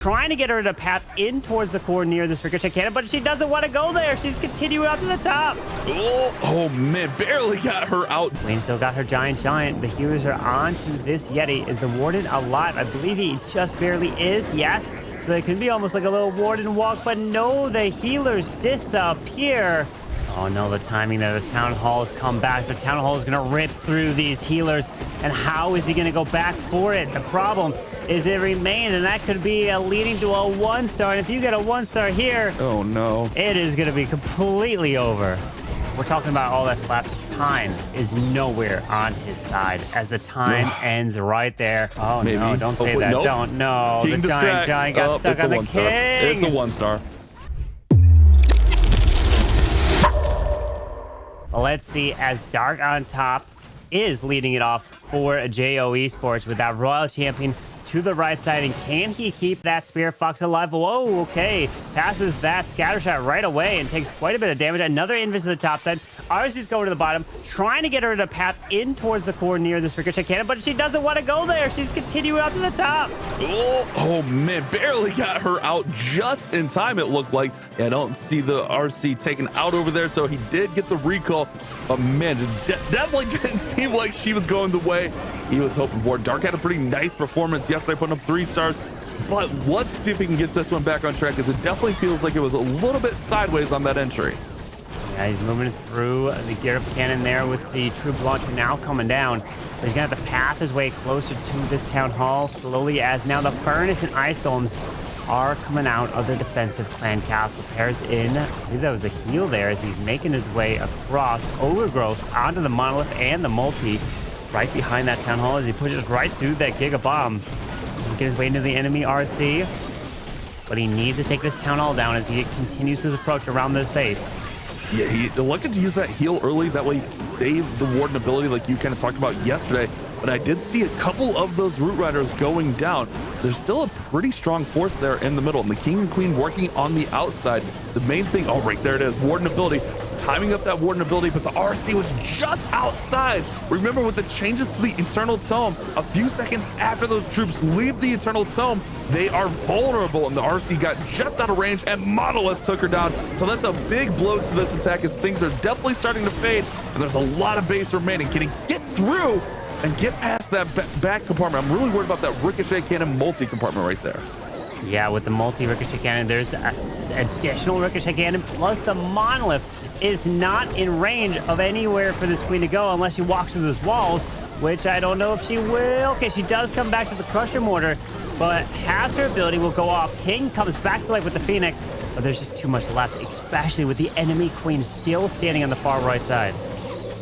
trying to get her to path in towards the core near this ricochet cannon, but she doesn't want to go there. She's continuing up to the top. Oh man, barely got her out. Queen still got her giant. The healers are on to this Yeti. Is the Warden alive? I believe he just barely is. Yes. So it can be almost like a little Warden walk, but no, the healers disappear. Oh no, the timing there. The Town Hall has come back. The Town Hall is going to rip through these healers. And how is he going to go back for it? The problem is it remains, and that could be leading to a 1-star. And if you get a 1-star here, oh no, it is going to be completely over. We're talking about all that's left. Time is nowhere on his side as the time ends right there. Oh maybe. No, don't say that. Nope. Don't. No, King the giant got stuck on the king. It's a 1-star. Let's see, as Dark on top is leading it off for JO Esports with that Royal Champion to the right side. And can he keep that Spear Fox alive? Whoa, okay. Passes that scatter shot right away and takes quite a bit of damage. Another invis to the top side. RC's going to the bottom, trying to get her to path in towards the core near this ricochet cannon, but she doesn't want to go there. She's continuing up to the top. Oh man, barely got her out just in time, it looked like. Yeah, I don't see the RC taken out over there, so he did get the recall. But man, it definitely didn't seem like she was going the way he was hoping for. Dark had a pretty nice performance yesterday, putting up 3 stars. But let's see if he can get this one back on track, because it definitely feels like it was a little bit sideways on that entry. Yeah, he's moving through the gear up cannon there with the troop launcher now coming down. So he's gonna have to path his way closer to this Town Hall slowly, as now the Furnace and Ice Golems are coming out of the defensive clan castle. Pairs in, I believe that was a heal there, as he's making his way across Overgrowth onto the Monolith and the Multi right behind that Town Hall as he pushes right through that Giga Bomb. He's getting his way into the enemy RC, but he needs to take this Town Hall down as he continues his approach around this base. Yeah, he elected to use that heal early. That way he saved the Warden ability like you kind of talked about yesterday. But I did see a couple of those Root Riders going down. There's still a pretty strong force there in the middle. And the King and Queen working on the outside. The main thing, oh, right there it is, Warden ability. Timing up that Warden ability, but the RC was just outside. Remember, with the changes to the Eternal Tome, a few seconds after those troops leave the Eternal Tome, they are vulnerable, and the RC got just out of range, and Monolith took her down. So that's a big blow to this attack, as things are definitely starting to fade, and there's a lot of base remaining. Can he get through and get past that back compartment? I'm really worried about that Ricochet Cannon multi-compartment right there. Yeah, with the multi-Ricochet Cannon, there's an additional Ricochet Cannon, plus the Monolith is not in range of anywhere for this Queen to go unless she walks through those walls, which I don't know if she will. Okay, she does come back to the Crusher Mortar, but has her ability will go off. King comes back to life with the Phoenix, but there's just too much left, especially with the enemy Queen still standing on the far right side.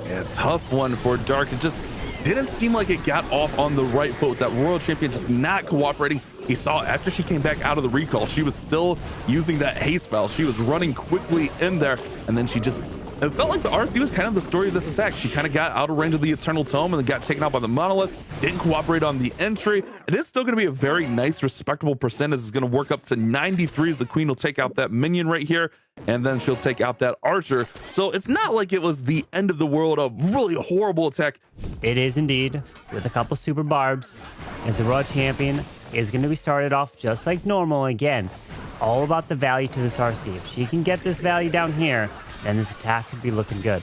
Yeah, tough one for Dark. It just didn't seem like it got off on the right foot. That Royal Champion just not cooperating. He saw after she came back out of the recall, she was still using that haste spell. She was running quickly in there, and then she just, it felt like the RC was kind of the story of this attack. She kind of got out of range of the Eternal Tome and then got taken out by the Monolith, didn't cooperate on the entry. It is still going to be a very nice, respectable percentage. It's going to work up to 93 as the Queen will take out that minion right here, and then she'll take out that Archer. So it's not like it was the end of the world, a really horrible attack. It is indeed, with a couple super barbs, as the Royal Champion is going to be started off just like normal. Again, all about the value to this RC. If she can get this value down here, then this attack could be looking good.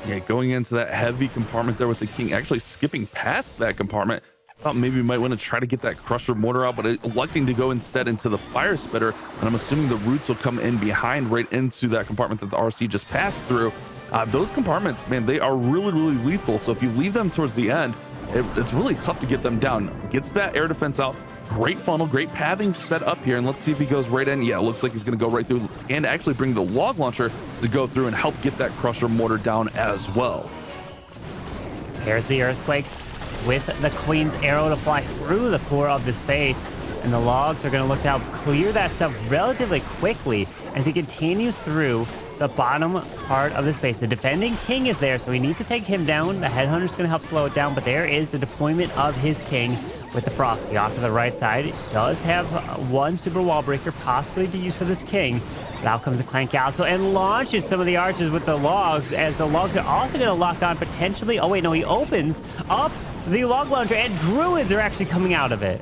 Yeah, going into that heavy compartment there with the King, actually skipping past that compartment. I thought maybe we might want to try to get that Crusher Mortar out, but electing to go instead into the Fire Spitter. And I'm assuming the Roots will come in behind right into that compartment that the RC just passed through. Those compartments, man, they are really, really lethal. So if you leave them towards the end, it's really tough to get them down. Gets that air defense out. Great funnel, great pathing set up here. And let's see if he goes right in. Yeah, it looks like he's going to go right through and actually bring the Log Launcher to go through and help get that Crusher Mortar down as well. Here's the Earthquakes with the Queen's arrow to fly through the core of this base. And the Logs are going to look to help clear that stuff relatively quickly as he continues through the bottom part of this base. The defending King is there, so he needs to take him down. The Headhunter's going to help slow it down, but there is the deployment of his King with the Frosty off to the right side. It does have one super wall breaker possibly to use for this King. But out comes the Clan Castle and launches some of the archers with the Logs, as the Logs are also going to lock on potentially. Oh wait, no, he opens up the Log Launcher, and Druids are actually coming out of it.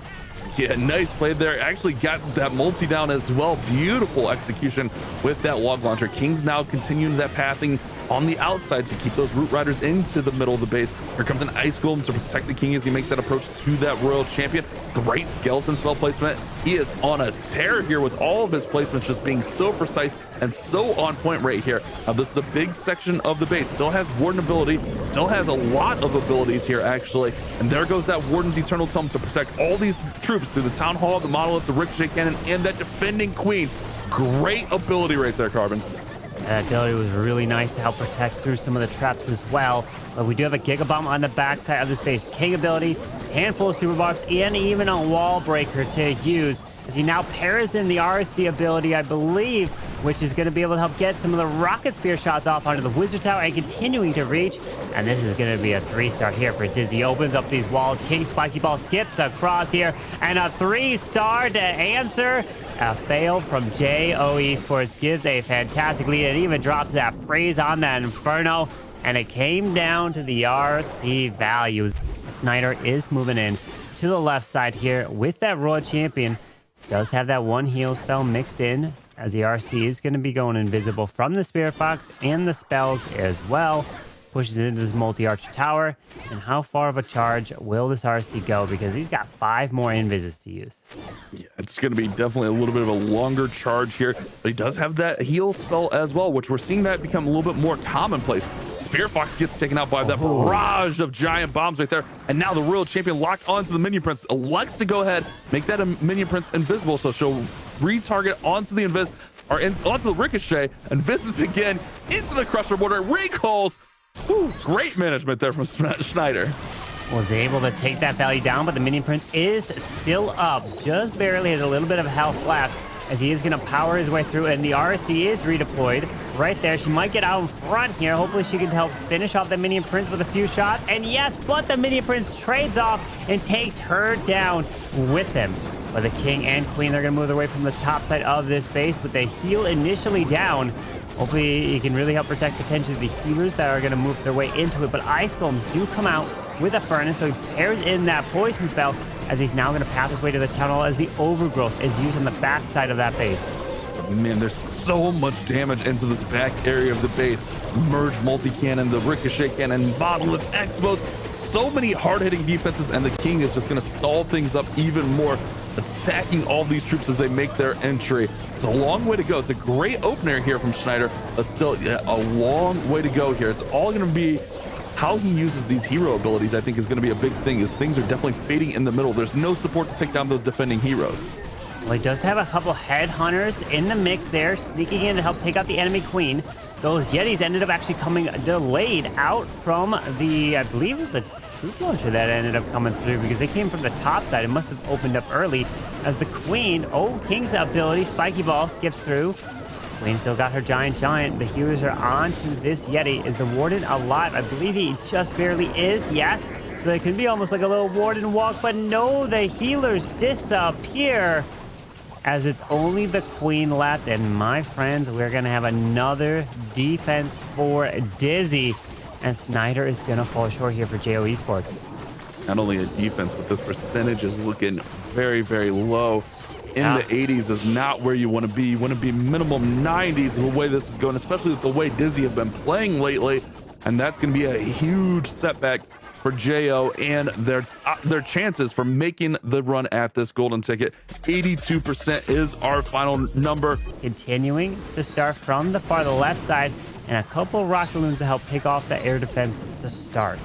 Yeah, nice play there. Actually got that multi down as well. Beautiful execution with that log launcher. King's now continuing that pathing on the outside to keep those Root Riders into the middle of the base. Here comes an Ice Golem to protect the King as he makes that approach to that Royal Champion. Great skeleton spell placement. He is on a tear here with all of his placements just being so precise and so on point right here. Now, this is a big section of the base. Still has Warden ability, still has a lot of abilities here, actually. And there goes that Warden's Eternal Tome to protect all these troops through the Town Hall, the Monolith, the Ricochet Cannon, and that defending Queen. Great ability right there, Carbon. That ability was really nice to help protect through some of the traps as well. But we do have a Giga Bomb on the backside of this base. King ability, handful of super buffs, and even a wall breaker to use as he now pairs in the RC ability, I believe, which is going to be able to help get some of the rocket spear shots off onto the Wizard Tower and continuing to reach. And this is going to be a 3-star here for DIZI. Opens up these walls. King Spiky Ball skips across here, and a 3-star to answer. A fail from JO Esports gives a fantastic lead. It even drops that phrase on that Inferno, and it came down to the RC values. SchNider is moving in to the left side here with that Royal Champion. Does have that one heal spell mixed in, as the RC is going to be going invisible from the Spirit Fox and the spells as well. Pushes into this multi-arch tower. And how far of a charge will this RC go? Because he's got 5 more invises to use. Yeah, it's going to be definitely a little bit of a longer charge here. But he does have that heal spell as well, which we're seeing that become a little bit more commonplace. Spirit Fox gets taken out by that barrage of giant bombs right there. And now the Royal Champion locked onto the Minion Prince. Elects to go ahead, make that a Minion Prince invisible. So she'll retarget onto the onto the Ricochet, and visits again into the Crusher border, recalls. Whew, great management there from SchNider. Was able to take that value down, but the Minion Prince is still up. Just barely has a little bit of health left as he is going to power his way through, and the RC is redeployed right there. She might get out in front here. Hopefully she can help finish off the Minion Prince with a few shots. And yes, but the Minion Prince trades off and takes her down with him. But the King and Queen, they're going to move their way from the top side of this base, but they heal initially down. Hopefully he can really help protect potentially the healers that are going to move their way into it. But Ice Golems do come out with a Furnace, so he pairs in that Poison spell as he's now going to pass his way to the tunnel as the Overgrowth is used on the back side of that base. Man, there's so much damage into this back area of the base. Merge multi-cannon, the Ricochet cannon, Monolith, Expos. So many hard-hitting defenses, and the King is just going to stall things up even more, attacking all these troops as they make their entry. It's a long way to go. It's a great opener here from SchNider, but still a long way to go here. It's all going to be how he uses these hero abilities, I think, is going to be a big thing, as things are definitely fading in the middle. There's no support to take down those defending heroes. Well, he does have a couple headhunters in the mix there, sneaking in to help take out the enemy Queen. Those Yetis ended up actually coming delayed out from the, I believe it was the troop launcher that ended up coming through, because they came from the top side. It must have opened up early as the Queen, King's ability, Spiky Ball, skips through. Queen still got her Giant. The healers are on to this Yeti. Is the Warden alive? I believe he just barely is, yes. So it can be almost like a little Warden walk, but no, the healers disappear as it's only the Queen left. And my friends, we're going to have another defense for DIZI, and SchNider is going to fall short here for JO Esports. Not only a defense, but this percentage is looking very, very low. In the 80s is not where you want to be. You want to be minimum 90s the way this is going, especially with the way DIZI have been playing lately. And that's going to be a huge setback for JO and their chances for making the run at this golden ticket. 82% is our final number. Continuing to start from the far left side, and a couple rocket balloons to help pick off the air defense to start.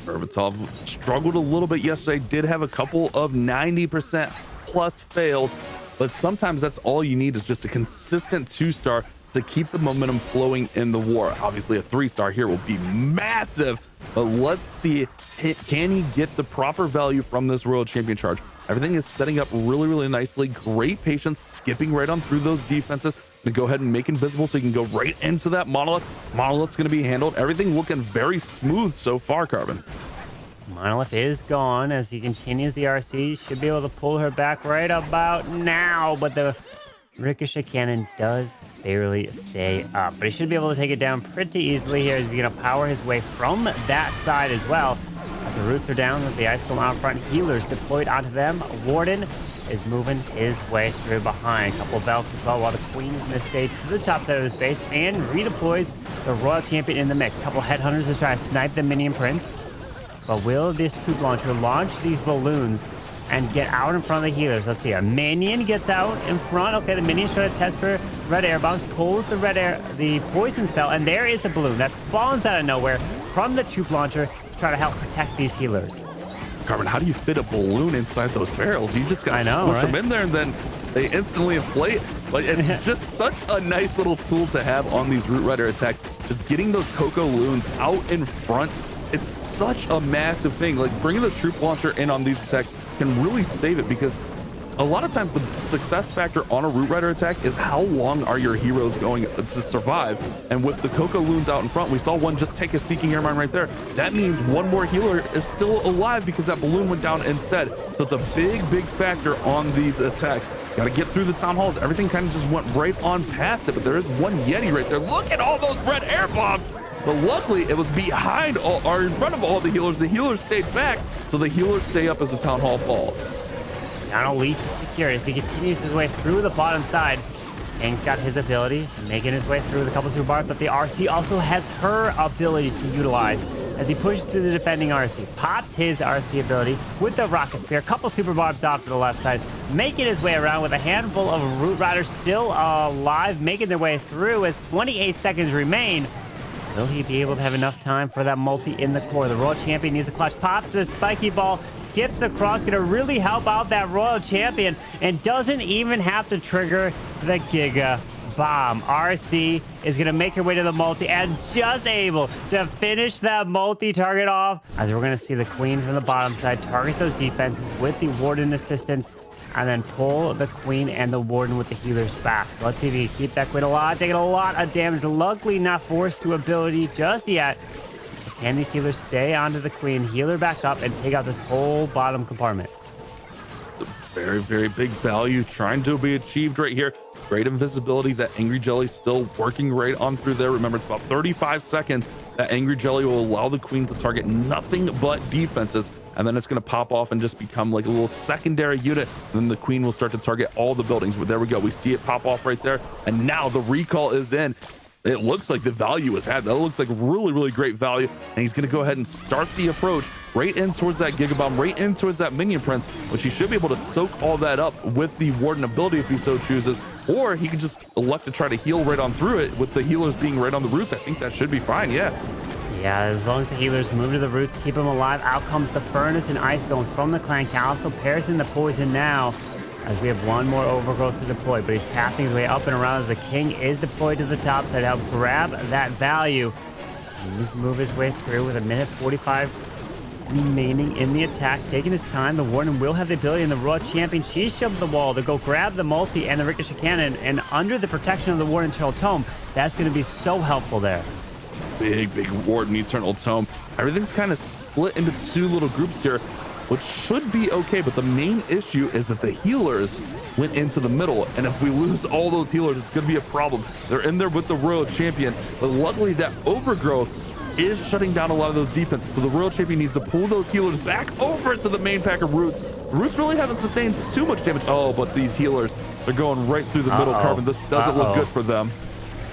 Berbatov struggled a little bit yesterday, did have a couple of 90% plus fails, but sometimes that's all you need, is just a consistent 2-star to keep the momentum flowing in the war. Obviously a 3-star here will be massive, but let's see, can he get the proper value from this Royal Champion charge? Everything is setting up really, really nicely. Great patience, skipping right on through those defenses to go ahead and make invisible so you can go right into that Monolith. Monolith's going to be handled. Everything looking very smooth so far, Carbon. Monolith is gone as he continues the RC. Should be able to pull her back right about now, but the Ricochet cannon does barely stay up. But he should be able to take it down pretty easily here as he's going to power his way from that side as well. The roots are down with the ice golem out front. Healers deployed onto them. Warden is moving his way through behind. A couple of Valks as well, while the Queen is in the stage to the top of the space and redeploys the Royal Champion in the mix. A couple Headhunters to try to snipe the Minion Prince. But will this troop launcher launch these balloons and get out in front of the healers? Let's see. A Minion gets out in front. Okay, the Minion's trying to test for red air bombs, pulls the poison spell, and there is the balloon that spawns out of nowhere from the troop launcher to try to help protect these healers. Carmen, how do you fit a balloon inside those barrels? You just got to squish them in there and then they instantly inflate. Like, it's just such a nice little tool to have on these Root Rider attacks. Just getting those Coco Loons out in front, it's such a massive thing. Like, bringing the troop launcher in on these attacks can really save it, because a lot of times the success factor on a Root Rider attack is how long are your heroes going to survive. And with the Coco Loons out in front, we saw one just take a Seeking Airmine right there. That means one more healer is still alive because that balloon went down instead. So it's a big factor on these attacks. Got to get through the town halls. Everything kind of just went right on past it, but there is one Yeti right there. Look at all those red air bombs. But luckily, it was behind or in front of all the healers. The healers stayed back, so the healers stay up as the town hall falls. Not only secure as he continues his way through the bottom side. Hank's got his ability, making his way through the couple super bars, but the RC also has her ability to utilize as he pushes through the defending RC. Pops his RC ability with the rocket spear. A couple super barbs off to the left side, making his way around with a handful of Root Riders still alive, making their way through as 28 seconds remain. Will he be able to have enough time for that multi in the core? The Royal Champion needs a clutch. Pops the spiky ball, skips across, gonna really help out that Royal Champion, and doesn't even have to trigger the Giga Bomb. RC is gonna make her way to the multi and just able to finish that multi-target off, as we're gonna see the Queen from the bottom side target those defenses with the Warden assistance, and then pull the Queen and the Warden with the healers back. So let's see if he can keep that Queen alive, taking a lot of damage. Luckily not forced to ability just yet. But can these healers stay onto the Queen, heal her back up, and take out this whole bottom compartment? Very big value trying to be achieved right here. Great invisibility. That Angry Jelly still working right on through there. Remember, it's about 35 seconds. That Angry Jelly will allow the Queen to target nothing but defenses, and then it's going to pop off and just become like a little secondary unit, and then the Queen will start to target all the buildings. But there we go, we see it pop off right there, and now the recall is in. It looks like the value is had. That looks like really great value, and he's going to go ahead and start the approach right in towards that Giga Bomb, right in towards that Minion Prince, which he should be able to soak all that up with the Warden ability if he so chooses, or he could just elect to try to heal right on through it with the healers being right on the roots. I think that should be fine. Yeah, as long as the healers move to the roots, keep them alive. Out comes the Furnace and Ice Golem from the Clan Council. Pairs in the poison now, as we have one more overgrowth to deploy, but he's passing his way up and around as the King is deployed to the top side to help grab that value. He needs to move his way through with 1:45 remaining in the attack, taking his time. The Warden will have the ability, and the Royal Champion, she's shoved the wall to go grab the multi and the Ricochet Cannon, and under the protection of the Warden Eternal Tome, that's going to be so helpful there. Big Warden Eternal Tome. Everything's kind of split into two little groups here, which should be okay, but the main issue is that the healers went into the middle, and if we lose all those healers, it's going to be a problem. They're in there with the Royal Champion, but luckily that overgrowth is shutting down a lot of those defenses, so the Royal Champion needs to pull those healers back over to the main pack of Roots. The Roots really haven't sustained too much damage. Oh, but these healers, they're going right through the middle, Carbon. This doesn't look good for them.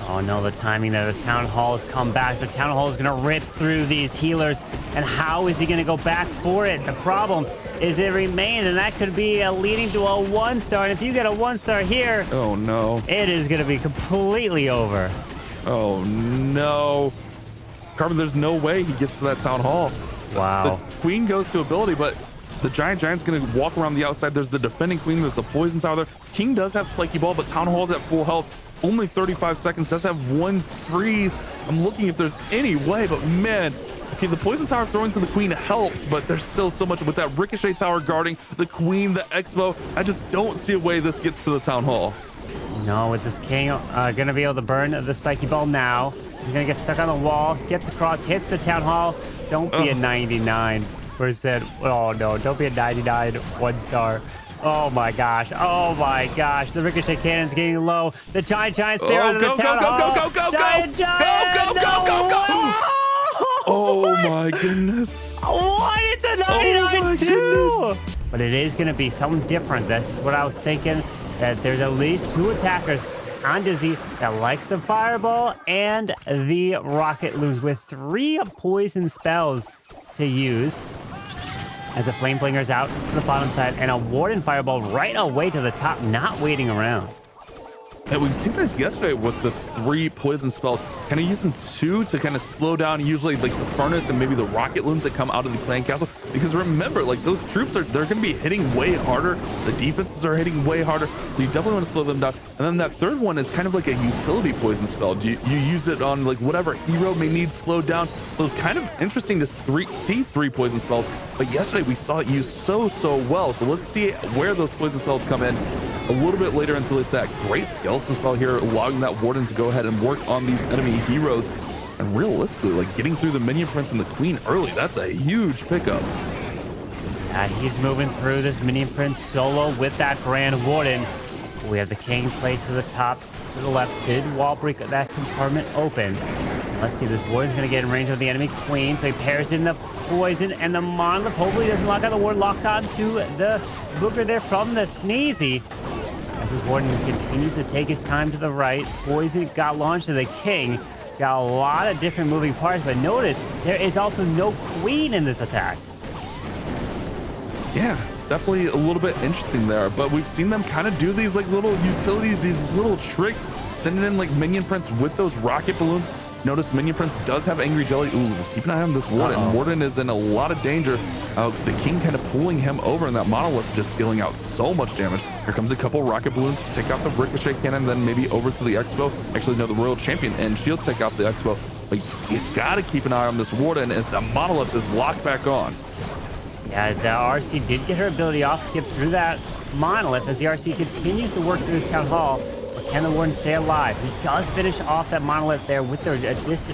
Oh no, the timing there. The Town Hall has come back. The Town Hall is going to rip through these healers. And how is he going to go back for it? The problem is it remains, and that could be leading to a 1-star. And if you get a 1-star here, oh no, it is going to be completely over. Oh no. Carbon, there's no way he gets to that Town Hall. Wow. The Queen goes to ability, but the Giant's going to walk around the outside. There's the defending Queen. There's the Poison Tower there. King does have Spiky Ball, but Town Hall's at full health. Only 35 seconds, does have one freeze. I'm looking if there's any way, but man, okay, the Poison Tower throwing to the Queen helps, but there's still so much with that Ricochet Tower guarding the Queen, the Expo. I just don't see a way this gets to the Town Hall. No, with this King gonna be able to burn the Spiky Ball now. He's gonna get stuck on the wall, skips across, hits the Town Hall. Don't be a 99%. Oh no, don't be a 99 1-star. Oh my gosh. Oh my gosh. The Ricochet Cannon's getting low. The Giant's there out of the Town Hall. Go. Giant! Go. Oh my goodness. What? It's a 9-9-2! But it is going to be something different. That's what I was thinking, that there's at least 2 attackers on DIZI that likes the fireball and the rocket loons with 3 poison spells to use. As the flame flinger's out to the bottom side and a warden fireball right away to the top, not waiting around. And we've seen this yesterday with the 3 poison spells, kind of using 2 to kind of slow down usually like the furnace and maybe the rocket loons that come out of the clan castle. Because remember, like those troops they're going to be hitting way harder. The defenses are hitting way harder. So you definitely want to slow them down. And then that third one is kind of like a utility poison spell. You use it on like whatever hero may need slowed down. So it's kind of interesting to see 3 poison spells. But yesterday we saw it used so well. So let's see where those poison spells come in a little bit later into the attack. Great skeleton spell here, allowing that warden to go ahead and work on these enemy heroes. And realistically, like getting through the minion prince and the queen early, that's a huge pickup. Yeah, he's moving through this minion prince solo with that grand warden. We have the king placed to the top, to the left. Did wall break that compartment open. Let's see, this warden's going to get in range of the enemy queen, so he pairs in the poison and the monolith. Hopefully doesn't lock out the warden, locks on to the booger there from the sneezy. As this warden continues to take his time to the right, poison got launched to the king. Got a lot of different moving parts, but notice there is also no queen in this attack. Yeah, definitely a little bit interesting there, but we've seen them kind of do these like little utilities, these little tricks, sending in like minion prince with those rocket balloons. Notice minion prince does have angry jelly. Ooh, keep an eye on this warden. Warden is in a lot of danger. The king kind of pulling him over, and that monolith just dealing out so much damage. Here comes a couple rocket balloons to take out the ricochet cannon, then maybe over to the expo. Actually, no, the royal champion, and she'll take out the expo. But he's got to keep an eye on this warden as the monolith is locked back on. Yeah, the RC did get her ability off, skip through that monolith as the RC continues to work through this town hall. But can the warden stay alive? He does finish off that monolith there with the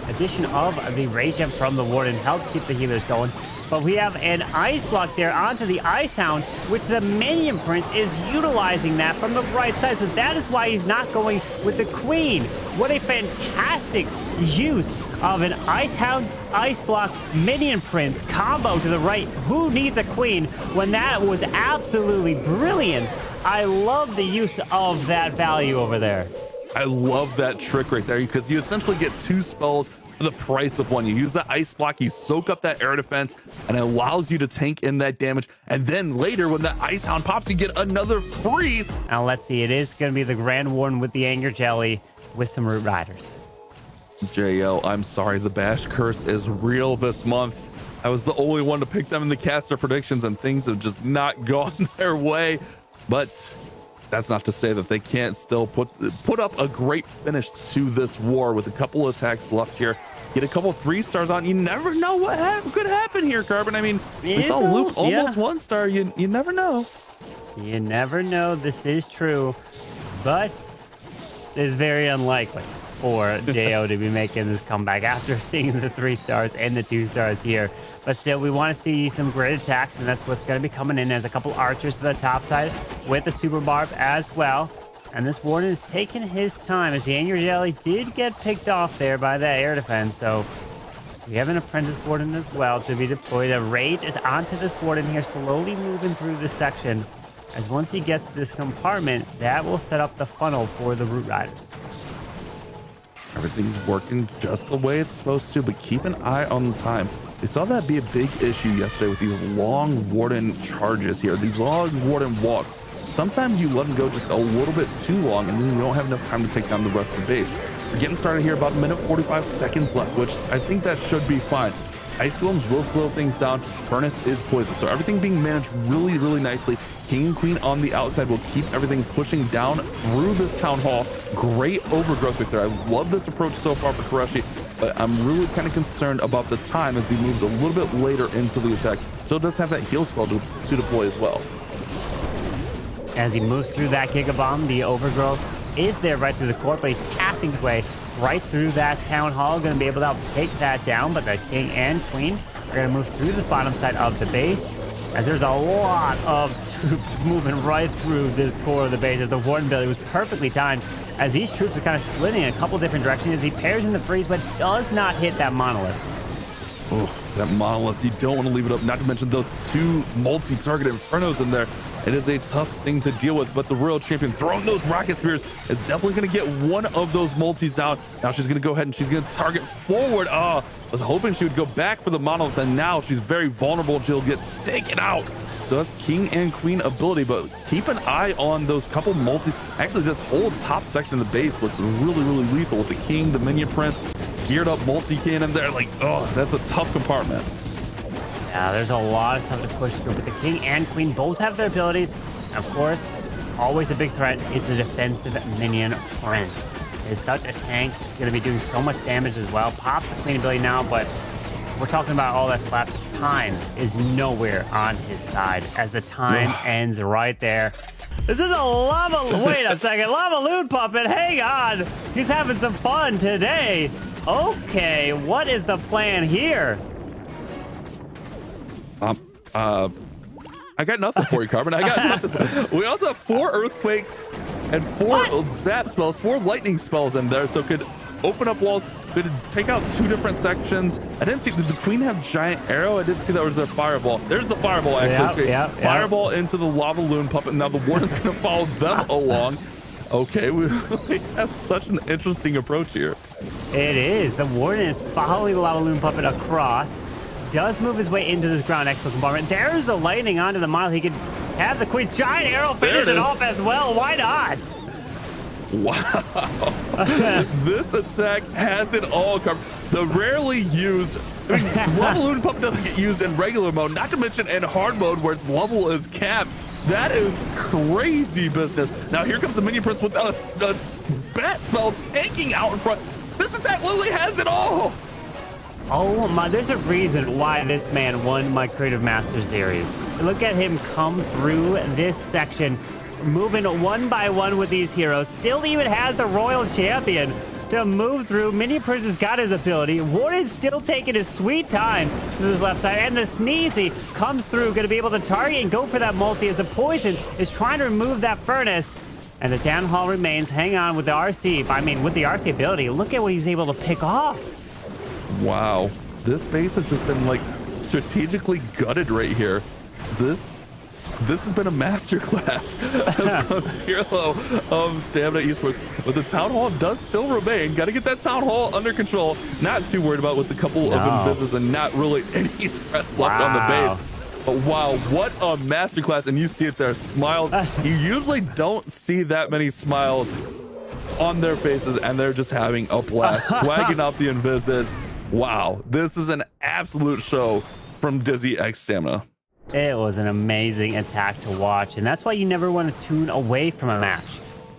addition of the rage gem from the warden. Helps keep the healers going. But we have an ice block there onto the ice hound, which the minion prince is utilizing that from the right side. So that is why he's not going with the queen. What a fantastic use of an ice hound, ice block, minion prince combo to the right. Who needs a queen when that was absolutely brilliant? I love the use of that value over there. I love that trick right there because you essentially get 2 spells for the price of 1. You use the ice block, you soak up that air defense, and it allows you to tank in that damage. And then later, when that ice hound pops, you get another freeze. Now let's see, it is going to be the Grand Warden with the Anger Jelly with some Root Riders. JL, I'm sorry, the Bash curse is real this month. I was the only one to pick them in the caster predictions, and things have just not gone their way. But that's not to say that they can't still put up a great finish to this war with a couple of attacks left here. Get a couple 3 stars on. You never know what could happen here, Carbon. I mean, we saw Luke almost 1 star. You never know. You never know. This is true, but it's very unlikely for JO to be making this comeback after seeing the 3 stars and the 2 stars here. But still, we want to see some great attacks, and that's what's going to be coming in as a couple archers to the top side with the super barb as well. And this warden is taking his time as the Anger Jelly did get picked off there by that air defense. So we have an apprentice warden as well to be deployed. The raid is onto this warden here, slowly moving through this section. As once he gets to this compartment, that will set up the funnel for the Root Riders. Everything's working just the way it's supposed to, but keep an eye on the time. We saw that be a big issue yesterday with these long warden charges here, these long warden walks. Sometimes you let them go just a little bit too long, and then you don't have enough time to take down the rest of the base. We're getting started here, about 1:45 seconds left, which I think that should be fine. Ice Golems will slow things down. Furnace is poison, so everything being managed really nicely. King and Queen on the outside will keep everything pushing down through this town hall. Great overgrowth right there. I love this approach so far for Koreshi, but I'm really kind of concerned about the time as he moves a little bit later into the attack. Still does have that heal spell to deploy as well. As he moves through that Giga Bomb, the overgrowth is there right through the court, but he's casting his way right through that town hall. Going to be able to take that down, but the King and Queen are going to move through the bottom side of the base, as there's a lot of troops moving right through this core of the base. As the Warden ability was perfectly timed, as these troops are kind of splitting in a couple different directions as he pairs in the freeze, but does not hit that monolith. Oh, that monolith, you don't want to leave it up. Not to mention those two multi-target infernos in there. It is a tough thing to deal with, but the Royal Champion throwing those rocket spears is definitely going to get one of those multis down. Now she's going to go ahead and she's going to target forward. I was hoping she would go back for the monolith, and now she's very vulnerable. She'll get taken out. So that's King and Queen ability, but keep an eye on those couple multi. Actually, this whole top section of the base looks really, really lethal with the King, the Minion Prince, geared up multi-cannon there. Like, oh, that's a tough compartment. Yeah, there's a lot of stuff to push through, but the King and Queen both have their abilities. And of course, always a big threat is the defensive Minion Prince. Is such a tank. He's going to be doing so much damage as well. Pops the Queen ability now, but we're talking about all that's left. Time is nowhere on his side as the time ends right there. This is a lava. Wait a second. Lava Loon Puppet. Hang on. He's having some fun today. Okay. What is the plan here? I got nothing for you, Carbon. I got nothing. We also have 4 earthquakes and 4 zap spells, 4 lightning spells in there, so could open up walls, could take out 2 different sections. I didn't see, did the Queen have giant arrow? I didn't see that was a fireball. There's the fireball, actually. Yep. Fireball into the lava loon puppet. Now the warden's gonna follow them along. Okay, we have such an interesting approach here. It is. The warden is following the lava loon puppet across. Does move his way into this ground expo compartment. There's the lightning onto the monolith. He could have the Queen's giant arrow finish it off as well. Why not? Wow. This attack has it all covered. The rarely used, I mean, Lava Loon Puppet doesn't get used in regular mode, not to mention in hard mode where its level is capped. That is crazy business. Now here comes the Minion Prince with a bat spell taking out in front. This attack literally has it all. Oh my, there's a reason why this man won my Creative Master Series. Look at him come through this section, moving one by one with these heroes. Still even has the Royal Champion to move through. Minion Prince has got his ability. Warden's still taking his sweet time to his left side. And the Sneezy comes through, going to be able to target and go for that multi as the Poison is trying to remove that Furnace. And the Town Hall remains. Hang on with the RC. I mean, with the RC ability, look at what he's able to pick off. Wow, this base has just been like strategically gutted right here. This has been a masterclass of hero of Stamina Esports, but the Town Hall does still remain. Got to get that Town Hall under control. Not too worried about with a couple of invises and not really any threats left on the base. But wow, what a masterclass. And you see it there, smiles. You usually don't see that many smiles on their faces, and they're just having a blast, swagging out the invises. Wow, this is an absolute show from DIZI X Stamina. It was an amazing attack to watch, and that's why you never want to tune away from a match.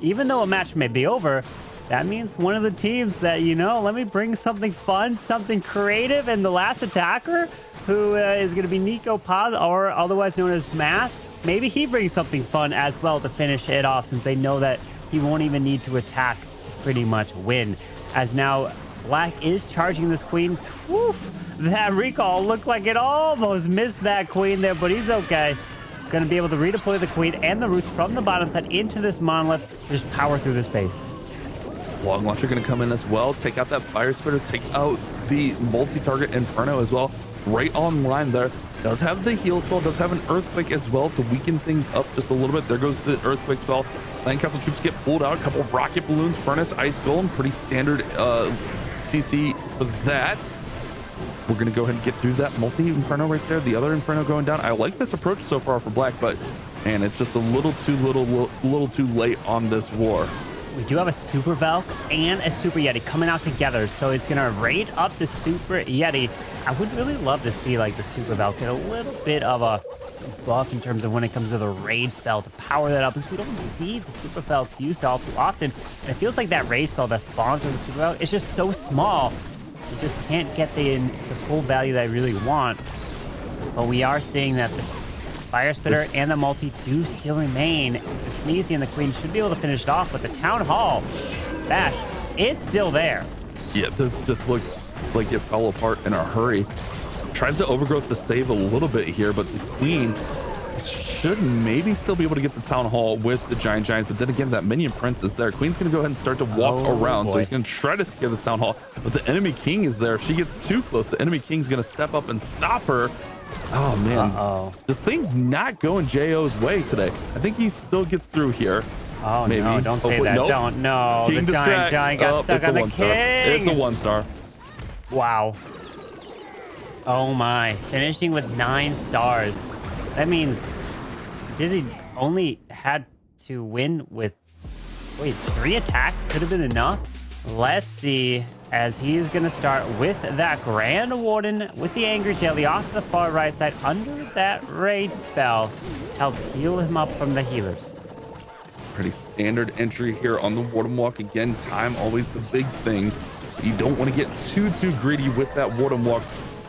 Even though a match may be over, that means one of the teams that, you know, let me bring something fun, something creative, and the last attacker, who is going to be Nico Paz, or otherwise known as Mask, maybe he brings something fun as well to finish it off, since they know that he won't even need to attack to pretty much win. As now Black is charging this Queen. Whew, that recall looked like it almost missed that Queen there, but he's okay. Going to be able to redeploy the Queen and the Roots from the bottom side into this monolith. Just power through this base. Long Launcher going to come in as well. Take out that Fire Spitter. Take out the multi-target Inferno as well. Right on line there. Does have the heal spell. Does have an Earthquake as well to weaken things up just a little bit. There goes the Earthquake spell. Castle troops get pulled out. A couple of Rocket Balloons. Furnace, Ice Golem. Pretty standard CC for that. We're going to go ahead and get through that multi-Inferno right there. The other Inferno going down. I like this approach so far for Black, but man, it's just a little too late on this war. We do have a Super Valk and a Super Yeti coming out together, so it's going to raid up the Super Yeti. I would really love to see like the Super Valk get a little bit of a buff in terms of when it comes to the raid spell to power that up, because we don't see the Super Valk used all too often. And it feels like that raid spell that spawns with the Super Valk is just so small. You just can't get the full value that I really want. But we are seeing that the Fire Spitter and the multi do still remain. The Sneezy and the Queen should be able to finish it off, but the Town Hall Bash, it's still there. Yeah, this looks like it fell apart in a hurry. Tries to overgrowth the save a little bit here, but the Queen should maybe still be able to get the Town Hall with the Giant, but then again, that Minion Prince is there. Queen's gonna go ahead and start to walk around, so he's gonna try to scare the Town Hall, but the enemy King is there. If she gets too close, the enemy King's gonna step up and stop her. Oh man, this thing's not going JO's way today. I think he still gets through here. Oh maybe. no, don't say that. Nope. Don't. No, King the Giant got stuck on the King. It's a 1-star. Wow. Oh my, finishing with 9 stars. That means DIZI only had to win with, wait, 3 attacks? Could have been enough? Let's see, as he is going to start with that Grand Warden with the Angry Jelly off the far right side under that Rage spell. Help heal him up from the healers. Pretty standard entry here on the Warden Walk. Again, time always the big thing. You don't want to get too greedy with that Warden Walk,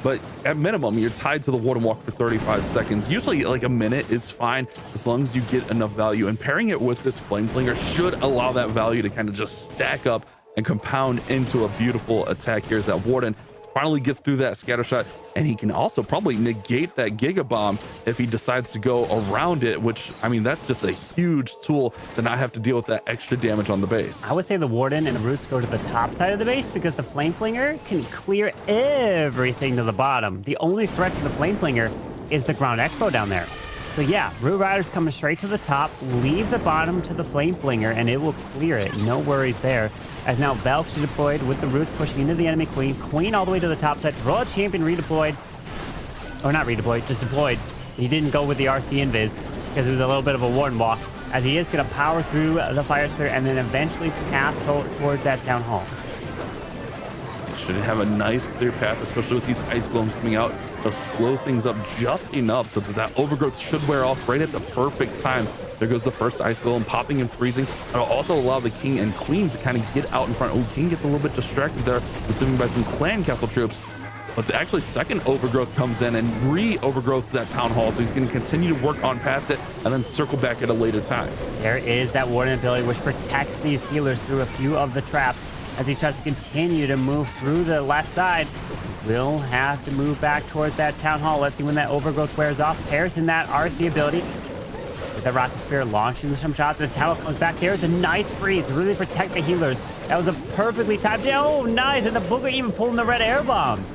but at minimum, you're tied to the Warden Walk for 35 seconds. Usually like a minute is fine as long as you get enough value, and pairing it with this Flame Flinger should allow that value to kind of just stack up and compound into a beautiful attack. Here's that Warden. Finally gets through that scatter shot, and he can also probably negate that Giga Bomb if he decides to go around it, which, I mean, that's just a huge tool to not have to deal with that extra damage on the base. I would say the Warden and the Roots go to the top side of the base because the Flame Flinger can clear everything to the bottom. The only threat to the Flame Flinger is the Ground Expo down there. So yeah, Root Riders coming straight to the top, leave the bottom to the Flame Flinger, and it will clear it. No worries there. As now Valkyrie deployed with the Roots pushing into the enemy Queen. Queen all the way to the top side. Raw Champion redeployed. Or not redeployed, just deployed. He didn't go with the RC Invis because it was a little bit of a Warden Walk. As he is going to power through the Fire Sphere and then eventually path towards that Town Hall. Should have a nice clear path, especially with these Ice Golems coming out. They'll slow things up just enough so that Overgrowth should wear off right at the perfect time. There goes the first Ice Golem, popping and freezing. It'll also allow the King and Queen to kind of get out in front. Oh, King gets a little bit distracted there, assuming by some Clan Castle troops. But the actually second Overgrowth comes in and re-overgrowths that Town Hall, so he's going to continue to work on past it and then circle back at a later time. There is that Warden ability which protects these healers through a few of the traps. As he tries to continue to move through the left side, will have to move back towards that Town Hall. Let's see when that Overgrowth wears off. Pairs in that RC ability with the Rocket Spear launching some shots. The Tower comes back. There's a nice freeze to really protect the healers. That was a perfectly timed. Oh, nice. And the Booger even pulling the red air bombs.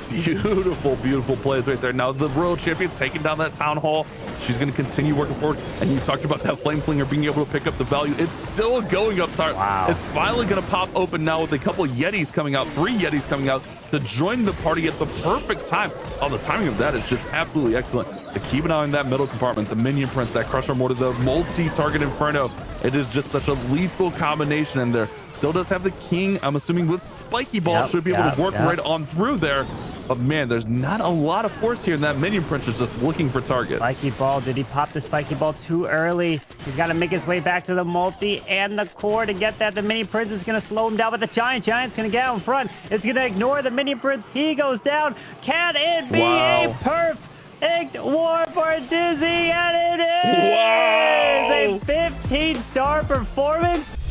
Beautiful plays right there. Now the Royal Champion taking down that Town Hall. She's going to continue working forward. And you talked about that Flame Flinger being able to pick up the value. It's still going up top. Wow. It's finally going to pop open now with a couple Yetis coming out, 3 Yetis coming out to join the party at the perfect time. Oh, the timing of that is just absolutely excellent. To keep an eye on that middle compartment, the Minion Prince, that Crusher Mortar, the multi-target Inferno. It is just such a lethal combination in there. Still does have the King, I'm assuming with Spiky Ball, should be able to work right on through there. But man, there's not a lot of force here, and that Minion Prince is just looking for targets. Spiky Ball, did he pop the Spiky Ball too early? He's got to make his way back to the multi and the core to get that. The Minion Prince is going to slow him down, but the Giant's going to get out in front. It's going to ignore the Minion Prince. He goes down. Can it be a perfect war for DIZI? And it is a 15-star performance.